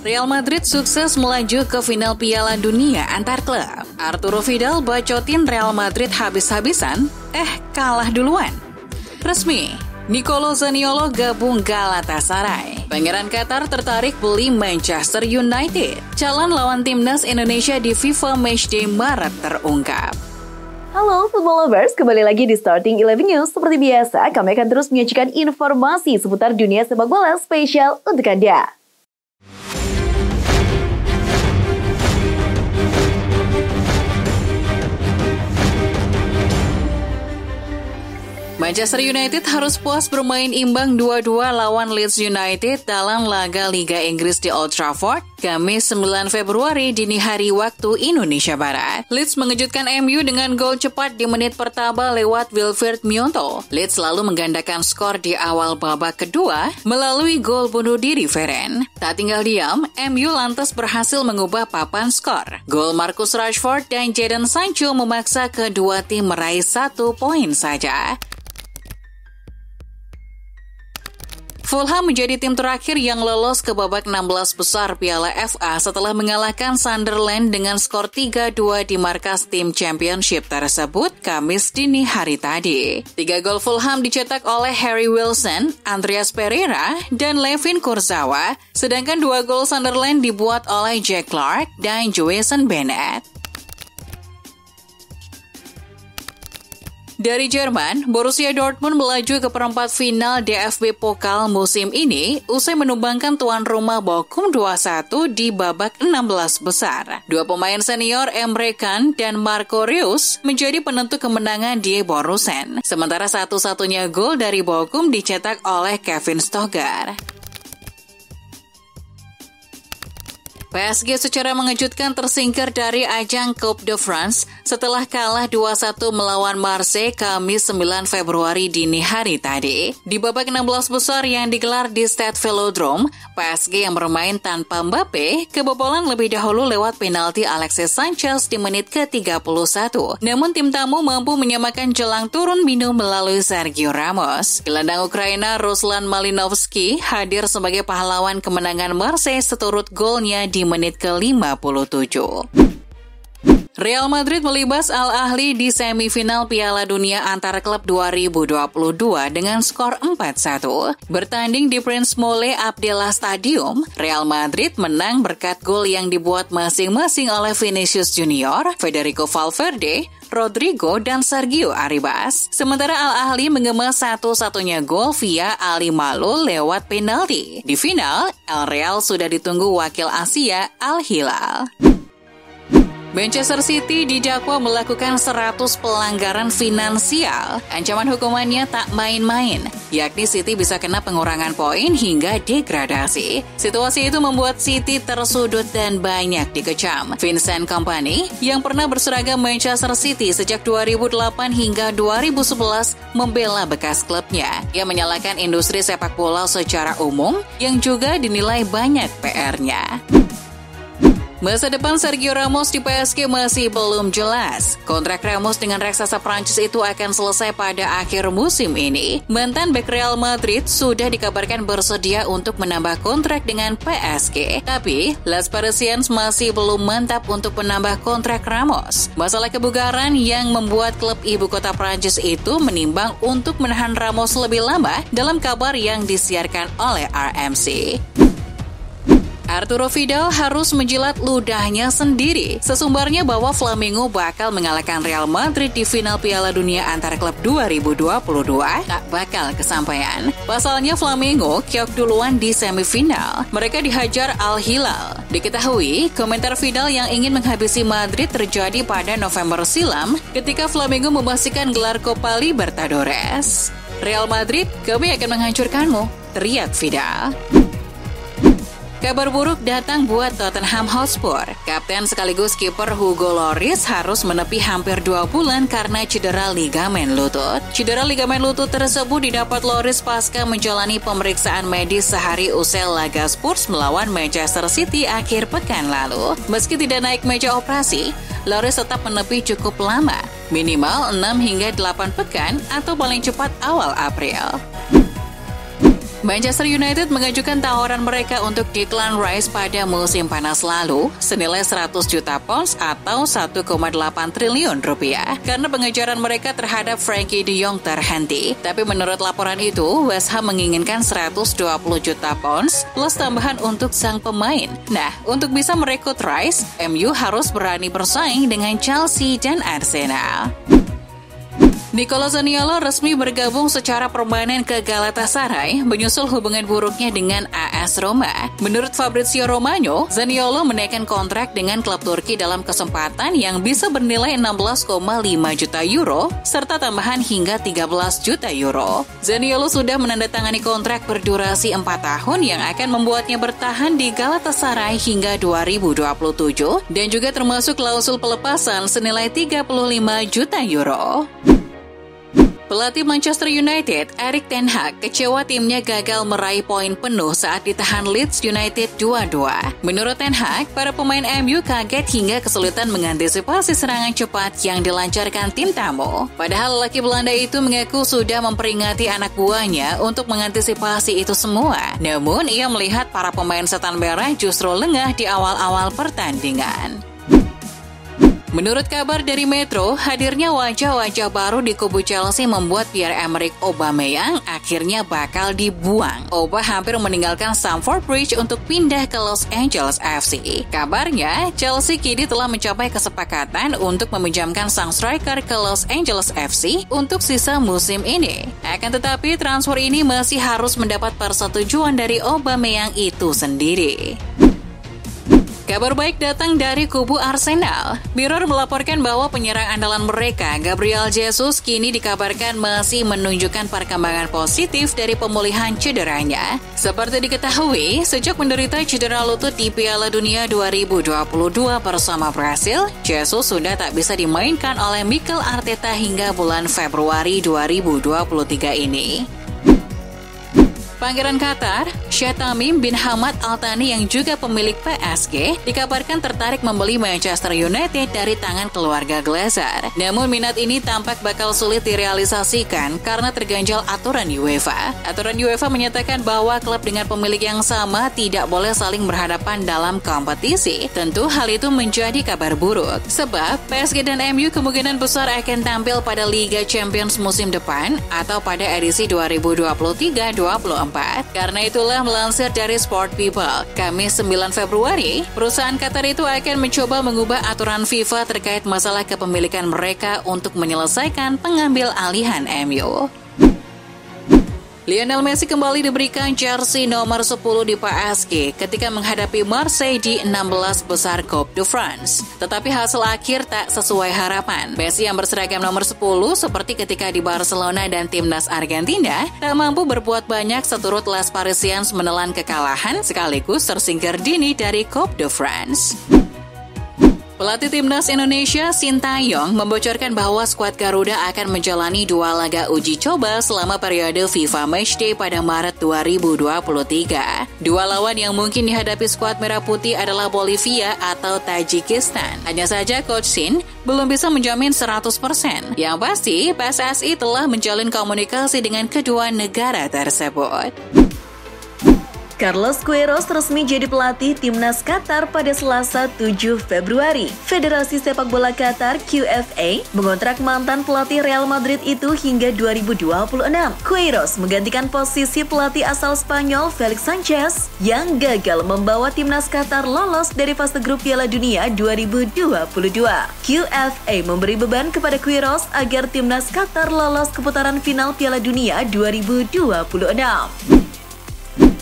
Real Madrid sukses melaju ke final Piala Dunia antar klub. Arturo Vidal bacotin Real Madrid habis-habisan, kalah duluan. Resmi, Nicolo Zaniolo gabung Galatasaray. Pangeran Qatar tertarik beli Manchester United. Calon lawan timnas Indonesia di FIFA Matchday Maret terungkap. Halo Football Lovers, kembali lagi di Starting 11 News. Seperti biasa, kami akan terus menyajikan informasi seputar dunia sepak bola spesial untuk Anda. Manchester United harus puas bermain imbang 2-2 lawan Leeds United dalam laga Liga Inggris di Old Trafford, Kamis 9 Februari dini hari waktu Indonesia Barat. Leeds mengejutkan MU dengan gol cepat di menit pertama lewat Wilfried Gnonto. Leeds lalu menggandakan skor di awal babak kedua melalui gol bunuh diri Varane. Tak tinggal diam, MU lantas berhasil mengubah papan skor. Gol Marcus Rashford dan Jadon Sancho memaksa kedua tim meraih 1 poin saja. Fulham menjadi tim terakhir yang lolos ke babak 16 besar Piala FA setelah mengalahkan Sunderland dengan skor 3-2 di markas tim championship tersebut Kamis dini hari tadi. 3 gol Fulham dicetak oleh Harry Wilson, Andreas Pereira, dan Levin Kurzawa, sedangkan 2 gol Sunderland dibuat oleh Jack Clarke dan Jason Bennett. Dari Jerman, Borussia Dortmund melaju ke perempat final DFB Pokal musim ini usai menumbangkan tuan rumah Bochum 2-1 di babak 16 besar. Dua pemain senior Emre Can dan Marco Reus menjadi penentu kemenangan di Borussen. Sementara satu-satunya gol dari Bochum dicetak oleh Kevin Stöger. PSG secara mengejutkan tersingkir dari ajang Coupe de France setelah kalah 2-1 melawan Marseille Kamis 9 Februari dini hari tadi. Di babak 16 besar yang digelar di Stade Velodrome, PSG yang bermain tanpa Mbappe kebobolan lebih dahulu lewat penalti Alexis Sanchez di menit ke-31. Namun tim tamu mampu menyamakan jelang turun minum melalui Sergio Ramos. Gelandang Ukraina Ruslan Malinovsky hadir sebagai pahlawan kemenangan Marseille seturut golnya di menit ke-57. Real Madrid melibas Al Ahly di semifinal Piala Dunia antar klub 2022 dengan skor 4-1. Bertanding di Prince Moulay Abdellah Stadium, Real Madrid menang berkat gol yang dibuat masing-masing oleh Vinicius Junior, Federico Valverde, Rodrigo, dan Sergio Arribas. Sementara Al Ahly mengemas satu-satunya gol via Ali Malul lewat penalti. Di final, El Real sudah ditunggu wakil Asia Al Hilal. Manchester City didakwa melakukan 100 pelanggaran finansial. Ancaman hukumannya tak main-main, yakni City bisa kena pengurangan poin hingga degradasi. Situasi itu membuat City tersudut dan banyak dikecam. Vincent Kompany, yang pernah berseragam Manchester City sejak 2008 hingga 2011, membela bekas klubnya. Ia menyalahkan industri sepak bola secara umum yang juga dinilai banyak PR-nya. Masa depan Sergio Ramos di PSG masih belum jelas. Kontrak Ramos dengan raksasa Prancis itu akan selesai pada akhir musim ini. Mantan bek Real Madrid sudah dikabarkan bersedia untuk menambah kontrak dengan PSG. Tapi, Les Parisiens masih belum mantap untuk menambah kontrak Ramos. Masalah kebugaran yang membuat klub ibu kota Prancis itu menimbang untuk menahan Ramos lebih lama dalam kabar yang disiarkan oleh RMC. Arturo Vidal harus menjilat ludahnya sendiri. Sesumbarnya bahwa Flamengo bakal mengalahkan Real Madrid di final Piala Dunia antar klub 2022 tak bakal kesampaian. Pasalnya Flamengo keok duluan di semifinal. Mereka dihajar Al Hilal. Diketahui, komentar Vidal yang ingin menghabisi Madrid terjadi pada November silam ketika Flamengo memastikan gelar Copa Libertadores. Real Madrid, kami akan menghancurkanmu, teriak Vidal. Kabar buruk datang buat Tottenham Hotspur. Kapten sekaligus kiper Hugo Lloris harus menepi hampir 2 bulan karena cedera ligamen lutut. Cedera ligamen lutut tersebut didapat Lloris pasca menjalani pemeriksaan medis sehari usai laga Spurs melawan Manchester City akhir pekan lalu. Meski tidak naik meja operasi, Lloris tetap menepi cukup lama, minimal 6 hingga 8 pekan atau paling cepat awal April. Manchester United mengajukan tawaran mereka untuk Declan Rice pada musim panas lalu senilai 100 juta pounds atau 1,8 triliun rupiah karena pengejaran mereka terhadap Frankie de Jong terhenti. Tapi menurut laporan itu, West Ham menginginkan 120 juta pounds plus tambahan untuk sang pemain. Nah, untuk bisa merekrut Rice, MU harus berani bersaing dengan Chelsea dan Arsenal. Nicolo Zaniolo resmi bergabung secara permanen ke Galatasaray menyusul hubungan buruknya dengan AS Roma. Menurut Fabrizio Romano, Zaniolo menaikkan kontrak dengan klub Turki dalam kesempatan yang bisa bernilai 16,5 juta euro serta tambahan hingga 13 juta euro. Zaniolo sudah menandatangani kontrak berdurasi 4 tahun yang akan membuatnya bertahan di Galatasaray hingga 2027 dan juga termasuk klausul pelepasan senilai 35 juta euro. Pelatih Manchester United, Erik ten Hag, kecewa timnya gagal meraih poin penuh saat ditahan Leeds United 2-2. Menurut ten Hag, para pemain MU kaget hingga kesulitan mengantisipasi serangan cepat yang dilancarkan tim tamu. Padahal lelaki Belanda itu mengaku sudah memperingati anak buahnya untuk mengantisipasi itu semua. Namun, ia melihat para pemain setan merah justru lengah di awal-awal pertandingan. Menurut kabar dari Metro, hadirnya wajah-wajah baru di kubu Chelsea membuat Pierre-Emerick Aubameyang akhirnya bakal dibuang. Oba hampir meninggalkan Stamford Bridge untuk pindah ke Los Angeles FC. Kabarnya, Chelsea kini telah mencapai kesepakatan untuk meminjamkan sang striker ke Los Angeles FC untuk sisa musim ini. Akan tetapi, transfer ini masih harus mendapat persetujuan dari Aubameyang itu sendiri. Kabar baik datang dari kubu Arsenal. Mirror melaporkan bahwa penyerang andalan mereka, Gabriel Jesus, kini dikabarkan masih menunjukkan perkembangan positif dari pemulihan cederanya. Seperti diketahui, sejak menderita cedera lutut di Piala Dunia 2022 bersama Brasil, Jesus sudah tak bisa dimainkan oleh Mikel Arteta hingga bulan Februari 2023 ini. Pangeran Qatar, Sheikh Tamim bin Hamad Al Thani yang juga pemilik PSG, dikabarkan tertarik membeli Manchester United dari tangan keluarga Glazer. Namun minat ini tampak bakal sulit direalisasikan karena terganjal aturan UEFA. Aturan UEFA menyatakan bahwa klub dengan pemilik yang sama tidak boleh saling berhadapan dalam kompetisi. Tentu hal itu menjadi kabar buruk, sebab PSG dan MU kemungkinan besar akan tampil pada Liga Champions musim depan atau pada edisi 2023-24. Karena itulah melansir dari Sport People, Kamis 9 Februari, perusahaan Qatar itu akan mencoba mengubah aturan FIFA terkait masalah kepemilikan mereka untuk menyelesaikan pengambil alihan MU. Lionel Messi kembali diberikan jersey nomor 10 di PSG ketika menghadapi Marseille di 16 besar Coupe de France. Tetapi hasil akhir tak sesuai harapan. Messi yang berseragam nomor 10 seperti ketika di Barcelona dan timnas Argentina tak mampu berbuat banyak seturut Les Parisiens menelan kekalahan sekaligus tersingkir dini dari Coupe de France. Pelatih timnas Indonesia, Sintayong, membocorkan bahwa skuad Garuda akan menjalani 2 laga uji coba selama periode FIFA Matchday pada Maret 2023. 2 lawan yang mungkin dihadapi skuad Merah Putih adalah Bolivia atau Tajikistan. Hanya saja Coach Sin belum bisa menjamin 100%. Yang pasti, PSSI telah menjalin komunikasi dengan kedua negara tersebut. Carlos Queiroz resmi jadi pelatih timnas Qatar pada Selasa 7 Februari. Federasi Sepak Bola Qatar QFA mengontrak mantan pelatih Real Madrid itu hingga 2026. Queiroz menggantikan posisi pelatih asal Spanyol Felix Sanchez yang gagal membawa timnas Qatar lolos dari fase grup Piala Dunia 2022. QFA memberi beban kepada Queiroz agar timnas Qatar lolos ke putaran final Piala Dunia 2026.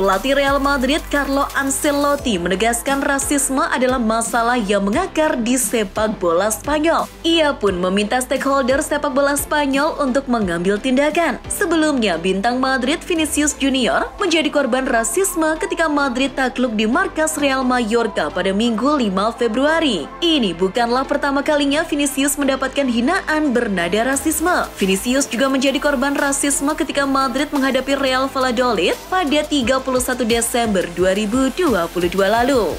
Pelatih Real Madrid Carlo Ancelotti menegaskan rasisme adalah masalah yang mengakar di sepak bola Spanyol. Ia pun meminta stakeholder sepak bola Spanyol untuk mengambil tindakan. Sebelumnya, bintang Madrid Vinicius Junior menjadi korban rasisme ketika Madrid takluk di markas Real Mallorca pada Minggu 5 Februari. Ini bukanlah pertama kalinya Vinicius mendapatkan hinaan bernada rasisme. Vinicius juga menjadi korban rasisme ketika Madrid menghadapi Real Valladolid pada 31 Desember 2022 lalu.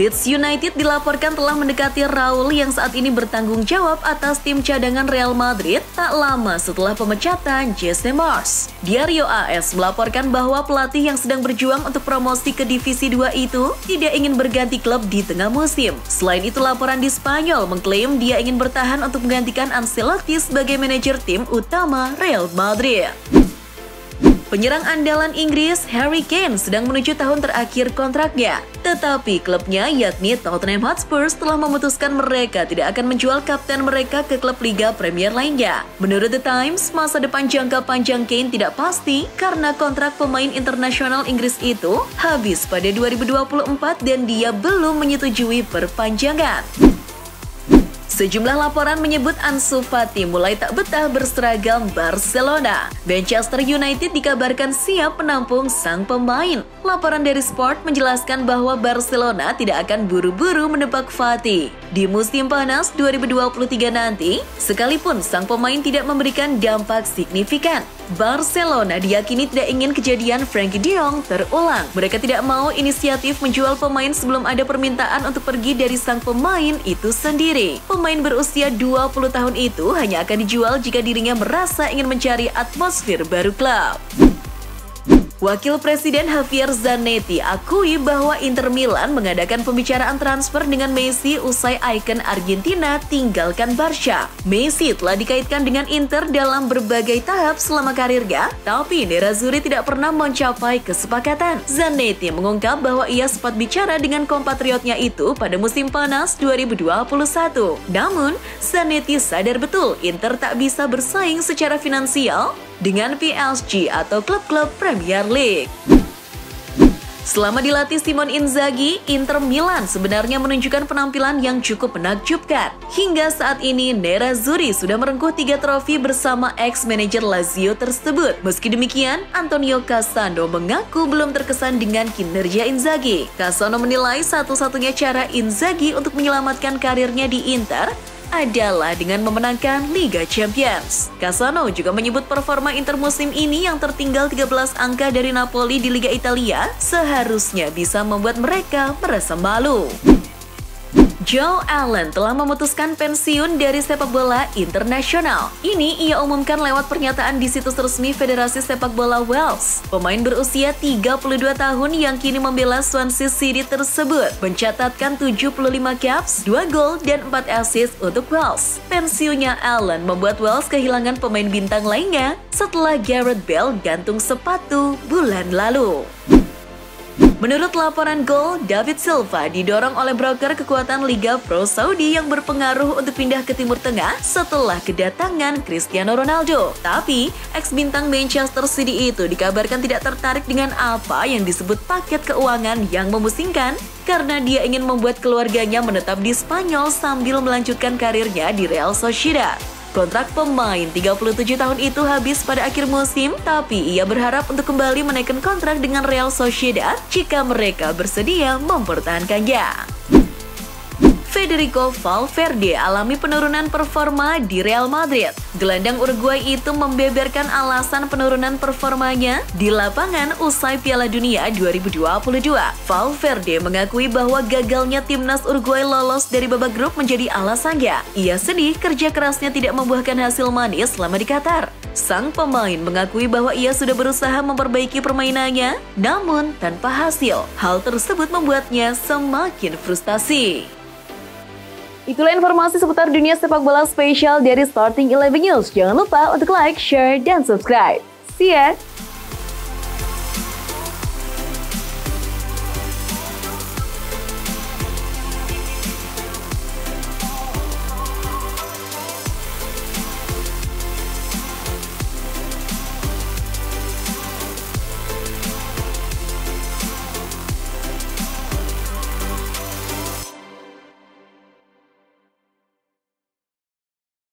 Leeds United dilaporkan telah mendekati Raul yang saat ini bertanggung jawab atas tim cadangan Real Madrid tak lama setelah pemecatan Jose Mars. Diario AS melaporkan bahwa pelatih yang sedang berjuang untuk promosi ke Divisi 2 itu tidak ingin berganti klub di tengah musim. Selain itu, laporan di Spanyol mengklaim dia ingin bertahan untuk menggantikan Ancelotti sebagai manajer tim utama Real Madrid. Penyerang andalan Inggris Harry Kane sedang menuju tahun terakhir kontraknya. Tetapi klubnya yakni Tottenham Hotspur telah memutuskan mereka tidak akan menjual kapten mereka ke klub Liga Premier lainnya. Menurut The Times, masa depan jangka panjang Kane tidak pasti karena kontrak pemain internasional Inggris itu habis pada 2024 dan dia belum menyetujui perpanjangan. Sejumlah laporan menyebut Ansu Fati mulai tak betah berseragam Barcelona. Manchester United dikabarkan siap menampung sang pemain. Laporan dari Sport menjelaskan bahwa Barcelona tidak akan buru-buru menebak Fati di musim panas 2023 nanti, sekalipun sang pemain tidak memberikan dampak signifikan. Barcelona diyakini tidak ingin kejadian Frenkie de Jong terulang. Mereka tidak mau inisiatif menjual pemain sebelum ada permintaan untuk pergi dari sang pemain itu sendiri. Pemain berusia 20 tahun itu hanya akan dijual jika dirinya merasa ingin mencari atmosfer baru klub. Wakil Presiden Javier Zanetti akui bahwa Inter Milan mengadakan pembicaraan transfer dengan Messi usai ikon Argentina tinggalkan Barca. Messi telah dikaitkan dengan Inter dalam berbagai tahap selama karirnya, tapi Nerazzurri tidak pernah mencapai kesepakatan. Zanetti mengungkap bahwa ia sempat bicara dengan kompatriotnya itu pada musim panas 2021. Namun, Zanetti sadar betul Inter tak bisa bersaing secara finansial dengan PSG atau klub-klub Premier League. Selama dilatih Simone Inzaghi, Inter Milan sebenarnya menunjukkan penampilan yang cukup menakjubkan. Hingga saat ini, Nerazzurri sudah merengkuh 3 trofi bersama ex-manajer Lazio tersebut. Meski demikian, Antonio Cassano mengaku belum terkesan dengan kinerja Inzaghi. Cassano menilai satu-satunya cara Inzaghi untuk menyelamatkan karirnya di Inter adalah dengan memenangkan Liga Champions. Cassano juga menyebut performa Inter musim ini yang tertinggal 13 angka dari Napoli di Liga Italia seharusnya bisa membuat mereka merasa malu. Joe Allen telah memutuskan pensiun dari sepak bola internasional. Ini ia umumkan lewat pernyataan di situs resmi Federasi Sepak Bola Wales. Pemain berusia 32 tahun yang kini membela Swansea City tersebut mencatatkan 75 caps, 2 gol, dan 4 assist untuk Wales. Pensiunnya Allen membuat Wales kehilangan pemain bintang lainnya setelah Gareth Bale gantung sepatu bulan lalu. Menurut laporan Goal, David Silva didorong oleh broker kekuatan Liga Pro Saudi yang berpengaruh untuk pindah ke Timur Tengah setelah kedatangan Cristiano Ronaldo. Tapi, ex-bintang Manchester City itu dikabarkan tidak tertarik dengan apa yang disebut paket keuangan yang memusingkan karena dia ingin membuat keluarganya menetap di Spanyol sambil melanjutkan karirnya di Real Sociedad. Kontrak pemain 37 tahun itu habis pada akhir musim, tapi ia berharap untuk kembali menaikkan kontrak dengan Real Sociedad jika mereka bersedia mempertahankannya. Federico Valverde alami penurunan performa di Real Madrid. Gelandang Uruguay itu membeberkan alasan penurunan performanya di lapangan usai Piala Dunia 2022. Valverde mengakui bahwa gagalnya timnas Uruguay lolos dari babak grup menjadi alasannya. Ia sedih kerja kerasnya tidak membuahkan hasil manis selama di Qatar. Sang pemain mengakui bahwa ia sudah berusaha memperbaiki permainannya, namun tanpa hasil. Hal tersebut membuatnya semakin frustasi. Itulah informasi seputar dunia sepak bola spesial dari Starting 11 News. Jangan lupa untuk like, share, dan subscribe. See ya!